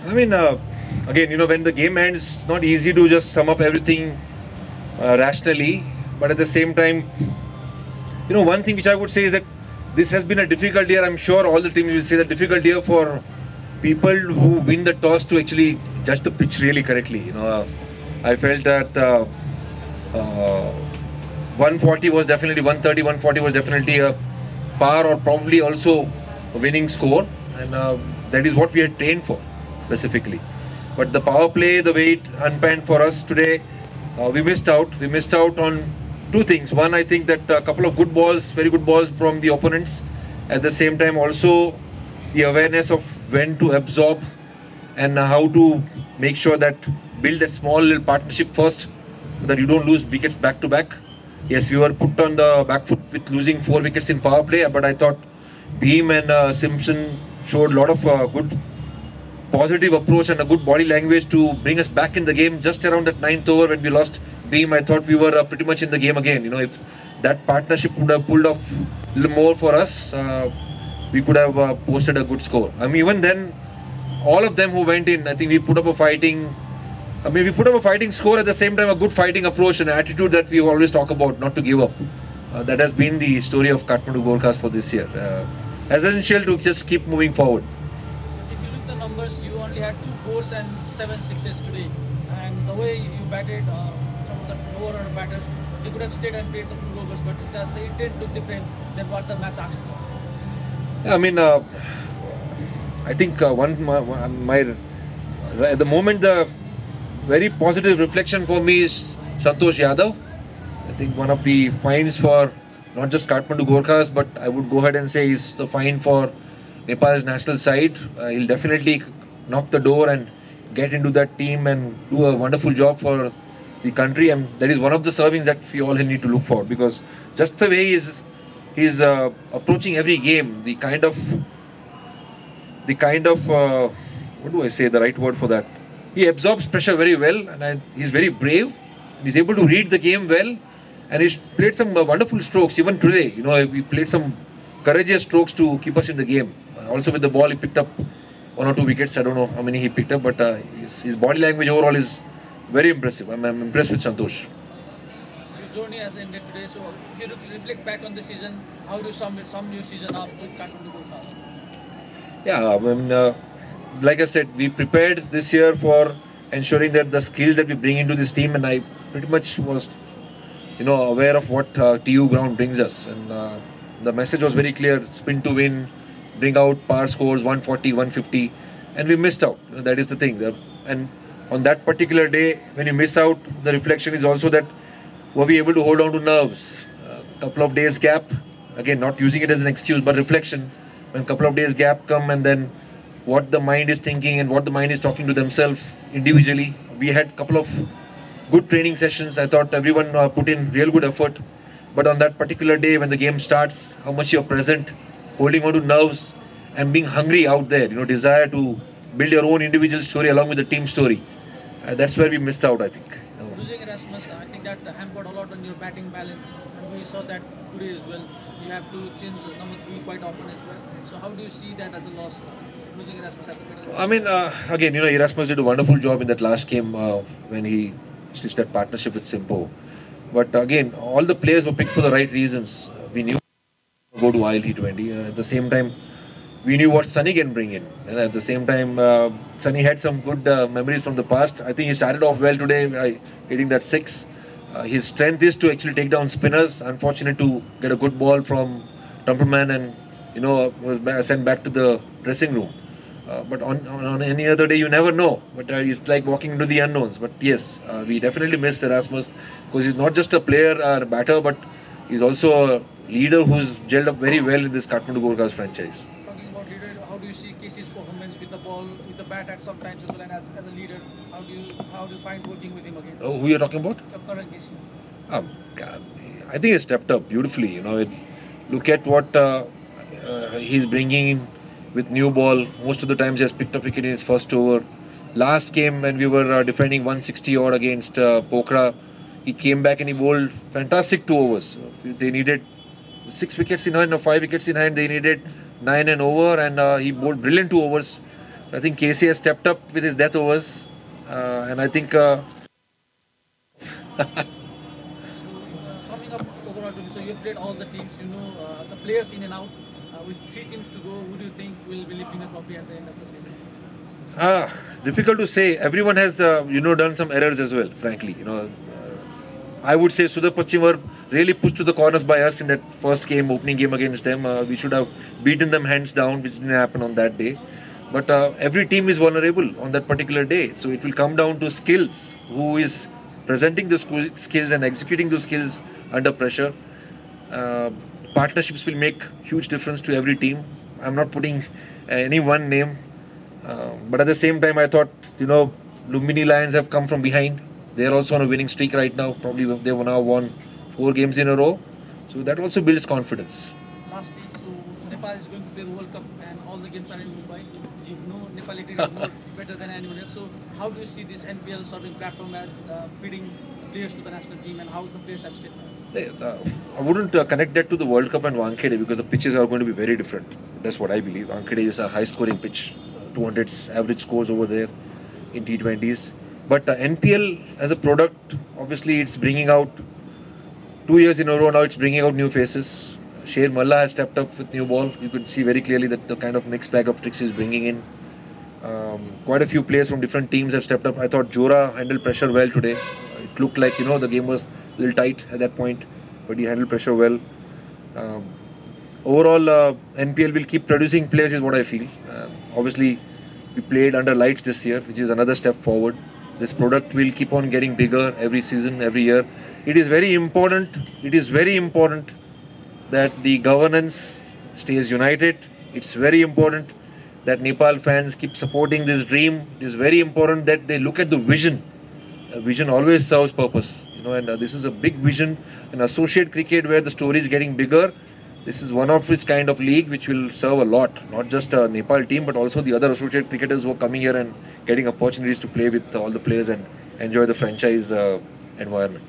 I mean, again, when the game ends, it's not easy to just sum up everything rationally. But at the same time, one thing which I would say is that this has been a difficult year. I'm sure all the teams will say that difficult year for people who win the toss to actually judge the pitch really correctly. I felt that 140 was definitely 130, 140 was definitely a par or probably also a winning score, and that is what we had trained for specifically. But the power play, the way it unpanned for us today, we missed out. We missed out on two things. One, I think that a couple of good balls, very good balls from the opponents. At the same time, also the awareness of when to absorb and how to make sure that build that small little partnership first, so that you don't lose wickets back to back. Yes, we were put on the back foot with losing 4 wickets in power play, but I thought Beam and Simpson showed a lot of good positive approach and a good body language to bring us back in the game. Just around that 9th over when we lost Beam, I thought we were pretty much in the game again. If that partnership would have pulled off a little more for us, we could have posted a good score. I mean, even then, all of them who went in, I think we put up a fighting score, at the same time a good fighting approach and attitude that we always talk about, not to give up. That has been the story of Kathmandu Gorkhas for this year. Essential to just keep moving forward. If you look the numbers, you only had 2 fours and 7 sixes today. And the way you batted, some of the lower order batters, they could have stayed and played the full overs, but it didn't look different than what the match asked for. Yeah, I mean, I think at the moment the very positive reflection for me is Santosh Yadav. I think one of the finds for not just Kathmandu Gorkhas, but I would go ahead and say is the find for Nepal's national side. He'll definitely knock the door and get into that team and do a wonderful job for the country. And that is one of the servings that we all need to look for, because just the way he's approaching every game, the kind of what do I say the right word for that? He absorbs pressure very well, and he's very brave. He's able to read the game well, and he's played some wonderful strokes. Even today, he played some courageous strokes to keep us in the game. Also with the ball, he picked up 1 or 2 wickets. I don't know how many he picked up, but his body language overall is very impressive. I'm impressed with Santosh. Your journey has ended today, so if you reflect back on the season, how do you sum your season up with Kathmandu Gorkhas? Yeah, I mean, like I said, we prepared this year for ensuring that the skills that we bring into this team, and I pretty much was, aware of what TU ground brings us, and the message was very clear: spin to win, bring out power scores 140, 150, and we missed out. That is the thing. And on that particular day, when you miss out, the reflection is also that were we able to hold on to nerves? A couple of days gap, again, not using it as an excuse, but reflection. When a couple of days gap come, and then what the mind is thinking and what the mind is talking to themselves individually. We had a couple of good training sessions. I thought everyone put in real good effort. But on that particular day when the game starts, how much you're present, holding on to nerves and being hungry out there, desire to build your own individual story along with the team story. That's where we missed out, I think. Losing Erasmus, I think that hampered a lot on your batting balance. And we saw that today as well. You have to change number 3 quite often as well. So how do you see that as a loss? Losing Erasmus at the middle? I mean, again, Erasmus did a wonderful job in that last game when he stitched that partnership with Simpo. But again, all the players were picked for the right reasons. We knew to go to ILT20. At the same time, we knew what Sunny can bring in. And at the same time, Sunny had some good memories from the past. I think he started off well today by hitting that 6. His strength is to actually take down spinners. Unfortunate to get a good ball from Temperman and was sent back to the dressing room. But on any other day, you never know. But it's like walking into the unknowns. But yes, we definitely missed Erasmus, because he's not just a player or a batter, but he's also a leader who's gelled up very well in this Kathmandu Gorkhas franchise. Talking about leader, how do you see Casey's performance with the ball, with the bat at some times as well, and as a leader, how do you find working with him again? Who are you talking about? The current Casey. I think he stepped up beautifully. Look at what he's bringing in with new ball. Most of the times he has picked up wicket in his first over. Last game when we were defending 160 odd against Pokhara, he came back and he bowled fantastic 2 overs. They needed 6 wickets in hand or 5 wickets in hand. They needed 9 and over, and he bowled brilliant 2 overs. I think KC has stepped up with his death overs, and I think So, summing up overall, so you played all the teams, you know the players in and out. With 3 teams to go, who do you think will be lifting the trophy at the end of the season? difficult to say. Everyone has done some errors as well. Frankly, I would say Sudhir Pachchim were really pushed to the corners by us in that first game, opening game against them. We should have beaten them hands down, which didn't happen on that day. But every team is vulnerable on that particular day. So it will come down to skills. Who is presenting the skills and executing those skills under pressure. Partnerships will make huge difference to every team. I'm not putting any one name. But at the same time, I thought, Lumbini Lions have come from behind. They are also on a winning streak right now. Probably they've now won 4 games in a row. So that also builds confidence. Lastly, so Nepal is going to play the World Cup and all the games are in Mumbai. You know Nepali cricket more better than anyone else. So how do you see this NPL sort of platform as feeding players to the national team and how the players have stepped up? I wouldn't connect that to the World Cup and Wankhede because the pitches are going to be very different. That's what I believe. Wankhede is a high-scoring pitch, 200 average scores over there in T20s. But NPL as a product, obviously, it's bringing out 2 years in a row now. It's bringing out new faces. Sher Malla has stepped up with new ball. You could see very clearly that the kind of mixed bag of tricks he's bringing in. Quite a few players from different teams have stepped up. I thought Jora handled pressure well today. It looked like the game was a little tight at that point, but he handled pressure well. Overall, NPL will keep producing players is what I feel. Obviously, we played under lights this year, which is another step forward. This product will keep on getting bigger every season, every year. It is very important. It is very important that the governance stays united. It's very important that Nepal fans keep supporting this dream. It is very important that they look at the vision. A vision always serves purpose, and this is a big vision. In associate cricket, where the story is getting bigger, this is one of its kind of league which will serve a lot, not just a Nepal team, but also the other associate cricketers who are coming here and getting opportunities to play with all the players and enjoy the franchise environment.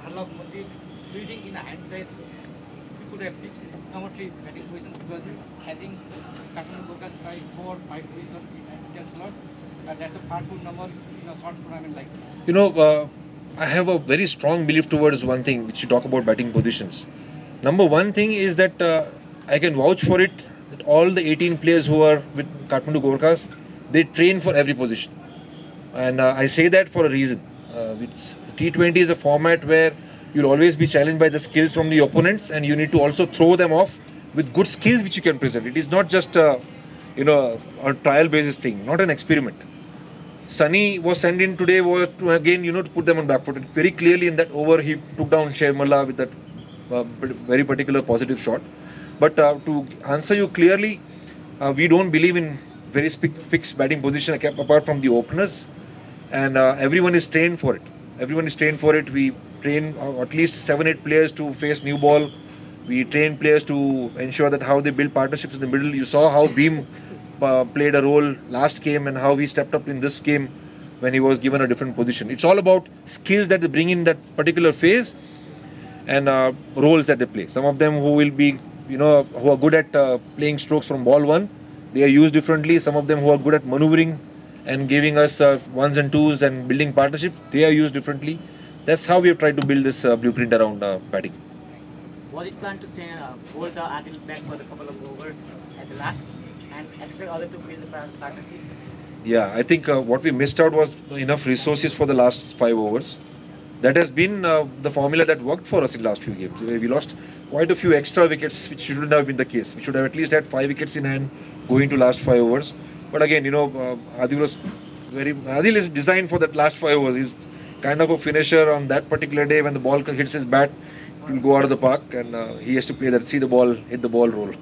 Harlab Modi leading in hindsight, we could have picked number 3 batting position because I think Kathmandu Gorkha tried 4, 5 position in their slot. That's a far good number in a short tournament like this. I have a very strong belief towards one thing which you talk about batting positions. Number one thing is that I can vouch for it that all the 18 players who are with Kathmandu Gorkhas, they train for every position. And I say that for a reason. T20 is a format where you'll always be challenged by the skills from the opponents and you need to also throw them off with good skills which you can present. It is not just a trial basis thing, not an experiment. Sunny was sent in today to again, to put them on back foot. Very clearly in that over, he took down Sher Malla with that very particular positive shot. But to answer you clearly, we don't believe in very fixed batting position apart from the openers. And everyone is trained for it. Everyone is trained for it. We train at least 7-8 players to face new ball. We train players to ensure that how they build partnerships in the middle. You saw how Beam played a role last game and how he stepped up in this game when he was given a different position. It's all about skills that they bring in that particular phase and roles that they play. Some of them who will be, who are good at playing strokes from ball 1, they are used differently. Some of them who are good at maneuvering and giving us 1s and 2s and building partnerships, they are used differently. That's how we have tried to build this blueprint around batting. Was it planned to hold the Adil back for a couple of overs at the last and expect other to build the partnership? Yeah, I think what we missed out was enough resources for the last 5 overs. That has been the formula that worked for us in the last few games. We lost quite a few extra wickets, which shouldn't have been the case. We should have at least had 5 wickets in hand going to last 5 overs. But again, Adil is designed for that last 5 overs. He's kind of a finisher on that particular day. When the ball hits his bat, it will go out of the park and he has to play that, see the ball, hit the ball, roll.